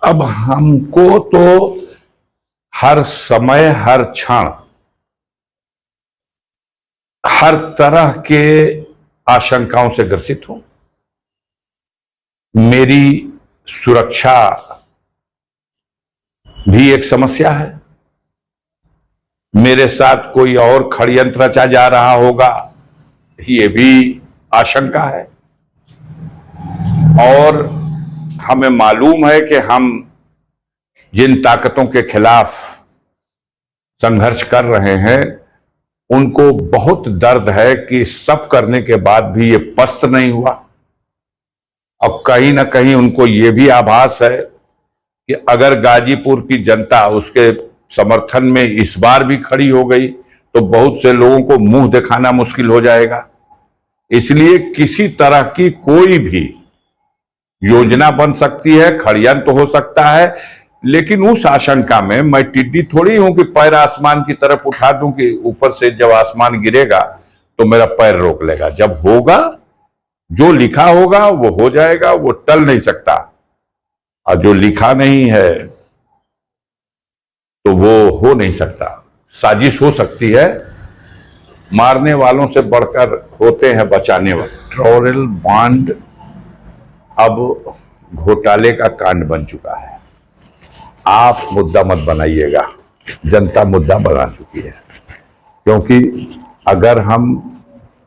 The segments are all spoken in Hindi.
अब हमको तो हर समय, हर क्षण, हर तरह के आशंकाओं से ग्रसित हूं। मेरी सुरक्षा भी एक समस्या है। मेरे साथ कोई और षड्यंत्र रचा जा रहा होगा, ये भी आशंका है। और हमें मालूम है कि हम जिन ताकतों के खिलाफ संघर्ष कर रहे हैं, उनको बहुत दर्द है कि सब करने के बाद भी ये पस्त नहीं हुआ। अब कहीं ना कहीं उनको ये भी आभास है कि अगर गाजीपुर की जनता उसके समर्थन में इस बार भी खड़ी हो गई तो बहुत से लोगों को मुंह दिखाना मुश्किल हो जाएगा। इसलिए किसी तरह की कोई भी योजना बन सकती है, षड्यंत्र हो सकता है, लेकिन उस आशंका में मैं टिड्डी थोड़ी हूं कि पैर आसमान की तरफ उठा दूं कि ऊपर से जब आसमान गिरेगा तो मेरा पैर रोक लेगा। जब होगा, जो लिखा होगा वो हो जाएगा, वो टल नहीं सकता। और जो लिखा नहीं है तो वो हो नहीं सकता। साजिश हो सकती है, मारने वालों से बढ़कर होते हैं बचाने वाले। पेट्रोल बॉन्ड अब घोटाले का कांड बन चुका है। आप मुद्दा मत बनाइएगा, जनता मुद्दा बना चुकी है। क्योंकि अगर हम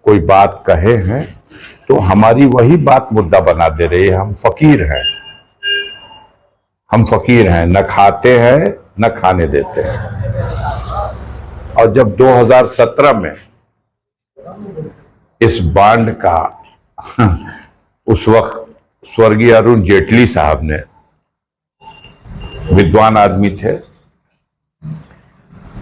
कोई बात कहे हैं तो हमारी वही बात मुद्दा बना दे रही है। हम फकीर हैं, हम फकीर हैं, न खाते हैं न खाने देते हैं। और जब 2017 में इस बॉन्ड का उस वक्त स्वर्गीय अरुण जेटली साहब ने, विद्वान आदमी थे,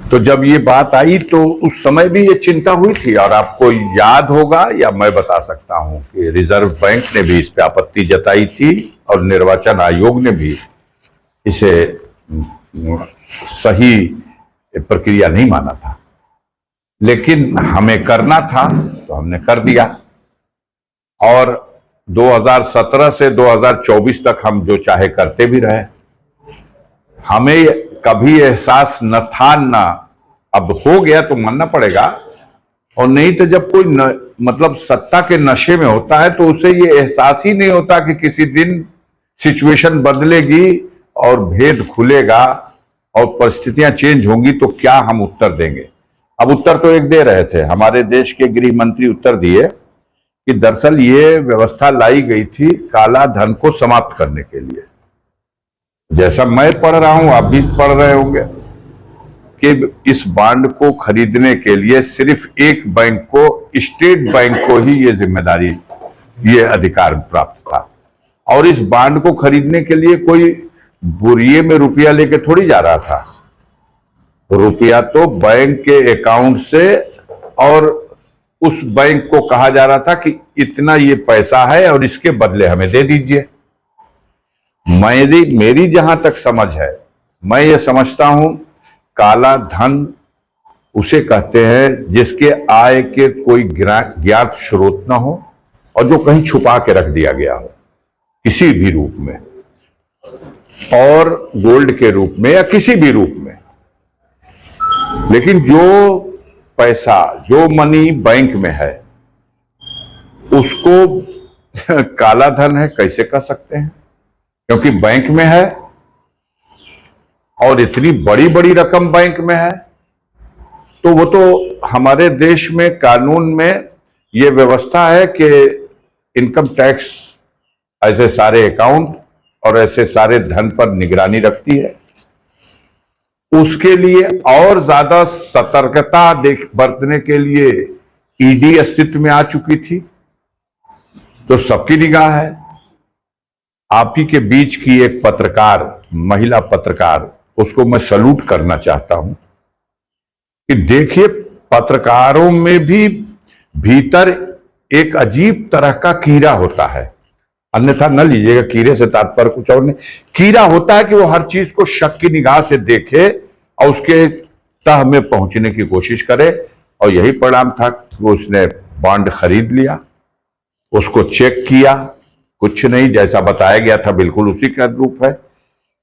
तो जब ये बात आई तो उस समय भी ये चिंता हुई थी। और आपको याद होगा या मैं बता सकता हूं कि रिजर्व बैंक ने भी इस पे आपत्ति जताई थी और निर्वाचन आयोग ने भी इसे सही प्रक्रिया नहीं माना था। लेकिन हमें करना था तो हमने कर दिया। और 2017 से 2024 तक हम जो चाहे करते भी रहे। हमें कभी एहसास न था, ना अब हो गया तो मानना पड़ेगा। और नहीं तो जब कोई मतलब सत्ता के नशे में होता है तो उसे ये एहसास ही नहीं होता कि किसी दिन सिचुएशन बदलेगी और भेद खुलेगा और परिस्थितियां चेंज होंगी तो क्या हम उत्तर देंगे। अब उत्तर तो एक दे रहे थे, हमारे देश के गृह मंत्री उत्तर दिए कि दरअसल ये व्यवस्था लाई गई थी काला धन को समाप्त करने के लिए। जैसा मैं पढ़ रहा हूं, आप भी पढ़ रहे होंगे कि इस बॉन्ड को खरीदने के लिए सिर्फ एक बैंक को, स्टेट बैंक को ही ये जिम्मेदारी, ये अधिकार प्राप्त था। और इस बॉन्ड को खरीदने के लिए कोई बोरिये में रुपया लेके थोड़ी जा रहा था। रुपया तो बैंक के अकाउंट से, और उस बैंक को कहा जा रहा था कि इतना ये पैसा है और इसके बदले हमें दे दीजिए। मेरी जहां तक समझ है, मैं ये समझता हूं काला धन उसे कहते हैं जिसके आय के कोई ज्ञात स्रोत ना हो और जो कहीं छुपा के रख दिया गया हो किसी भी रूप में, और गोल्ड के रूप में या किसी भी रूप में। लेकिन जो पैसा, जो मनी बैंक में है, उसको काला धन है कैसे कह सकते हैं? क्योंकि बैंक में है और इतनी बड़ी बड़ी रकम बैंक में है, तो वो तो हमारे देश में कानून में ये व्यवस्था है कि इनकम टैक्स ऐसे सारे अकाउंट और ऐसे सारे धन पर निगरानी रखती है। उसके लिए और ज्यादा सतर्कता बरतने के लिए ईडी अस्तित्व में आ चुकी थी। तो सबकी निगाह है। आप ही के बीच की एक पत्रकार, महिला पत्रकार, उसको मैं सैल्यूट करना चाहता हूं कि देखिए, पत्रकारों में भी भीतर एक अजीब तरह का कीड़ा होता है। अन्यथा न लीजिएगा, कीड़े से तात्पर्य कुछ और नहीं। कीड़ा होता है कि वो हर चीज को शक की निगाह से देखे और उसके तह में पहुंचने की कोशिश करे। और यही परिणाम था कि उसने बॉन्ड खरीद लिया, उसको चेक किया, कुछ नहीं, जैसा बताया गया था बिल्कुल उसी का रूप है।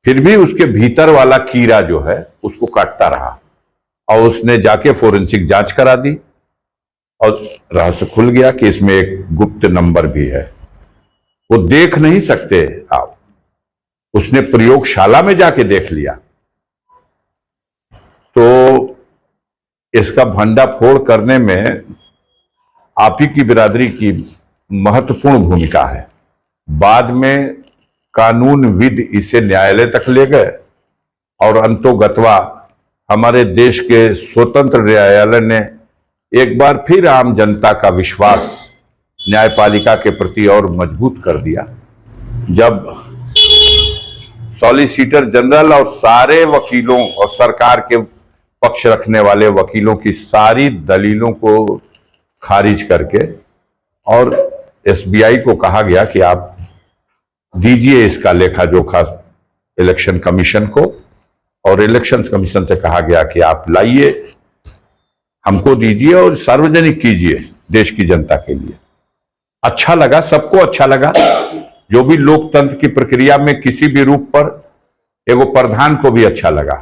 फिर भी उसके भीतर वाला कीड़ा जो है उसको काटता रहा और उसने जाके फोरेंसिक जांच करा दी और रहस्य खुल गया कि इसमें एक गुप्त नंबर भी है। वो देख नहीं सकते आप, उसने प्रयोगशाला में जाके देख लिया। तो इसका भंडाफोड़ करने में आप ही की बिरादरी की महत्वपूर्ण भूमिका है। बाद में कानूनविद इसे न्यायालय तक ले गए और अंतोगत्वा हमारे देश के स्वतंत्र न्यायालय ने एक बार फिर आम जनता का विश्वास न्यायपालिका के प्रति और मजबूत कर दिया, जब सॉलिसिटर जनरल और सारे वकीलों और सरकार के पक्ष रखने वाले वकीलों की सारी दलीलों को खारिज करके और एसबीआई को कहा गया कि आप दीजिए इसका लेखा जोखा इलेक्शन कमीशन को, और इलेक्शन कमीशन से कहा गया कि आप लाइए, हमको दीजिए और सार्वजनिक कीजिए देश की जनता के लिए। अच्छा लगा, सबको अच्छा लगा। जो भी लोकतंत्र की प्रक्रिया में किसी भी रूप पर, एगो प्रधान को भी अच्छा लगा,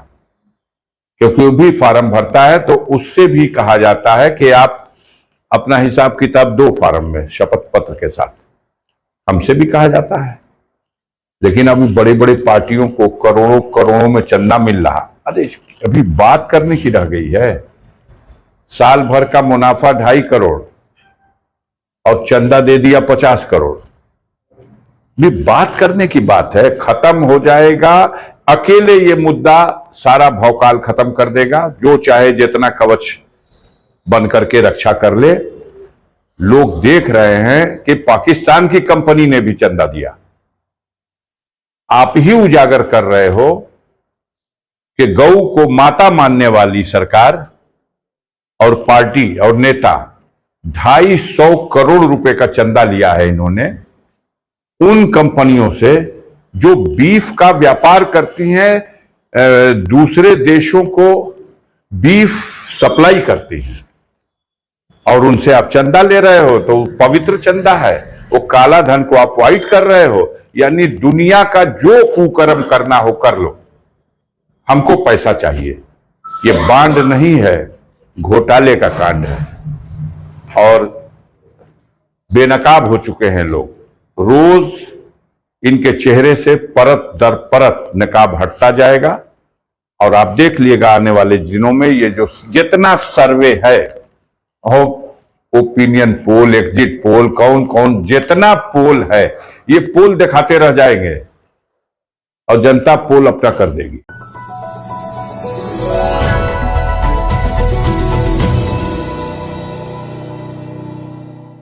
क्योंकि वो भी फार्म भरता है तो उससे भी कहा जाता है कि आप अपना हिसाब किताब दो फार्म में शपथ पत्र के साथ, हमसे भी कहा जाता है। लेकिन अभी बड़े बड़े पार्टियों को करोड़ों करोड़ों में चंदा मिल रहा। अरे अभी बात करने की रह गई है। साल भर का मुनाफा 2.5 करोड़ और चंदा दे दिया 50 करोड़। भी बात करने की बात है, खत्म हो जाएगा। अकेले ये मुद्दा सारा भौकाल खत्म कर देगा। जो चाहे जितना कवच बन करके रक्षा कर ले। लोग देख रहे हैं कि पाकिस्तान की कंपनी ने भी चंदा दिया। आप ही उजागर कर रहे हो कि गौ को माता मानने वाली सरकार और पार्टी और नेता 250 करोड़ रुपए का चंदा लिया है इन्होंने उन कंपनियों से जो बीफ का व्यापार करती हैं, दूसरे देशों को बीफ सप्लाई करती हैं, और उनसे आप चंदा ले रहे हो। तो पवित्र चंदा है, वो काला धन को आप व्हाइट कर रहे हो। यानी दुनिया का जो कुकर्म करना हो कर लो, हमको पैसा चाहिए। ये बांड नहीं है, घोटाले का कांड है और बेनकाब हो चुके हैं लोग। रोज इनके चेहरे से परत दर परत नकाब हटता जाएगा और आप देख लीजिएगा आने वाले दिनों में ये जो जितना सर्वे है, ओपिनियन पोल, एग्जिट पोल, कौन कौन जितना पोल है, ये पोल दिखाते रह जाएंगे और जनता पोल अपना कर देगी।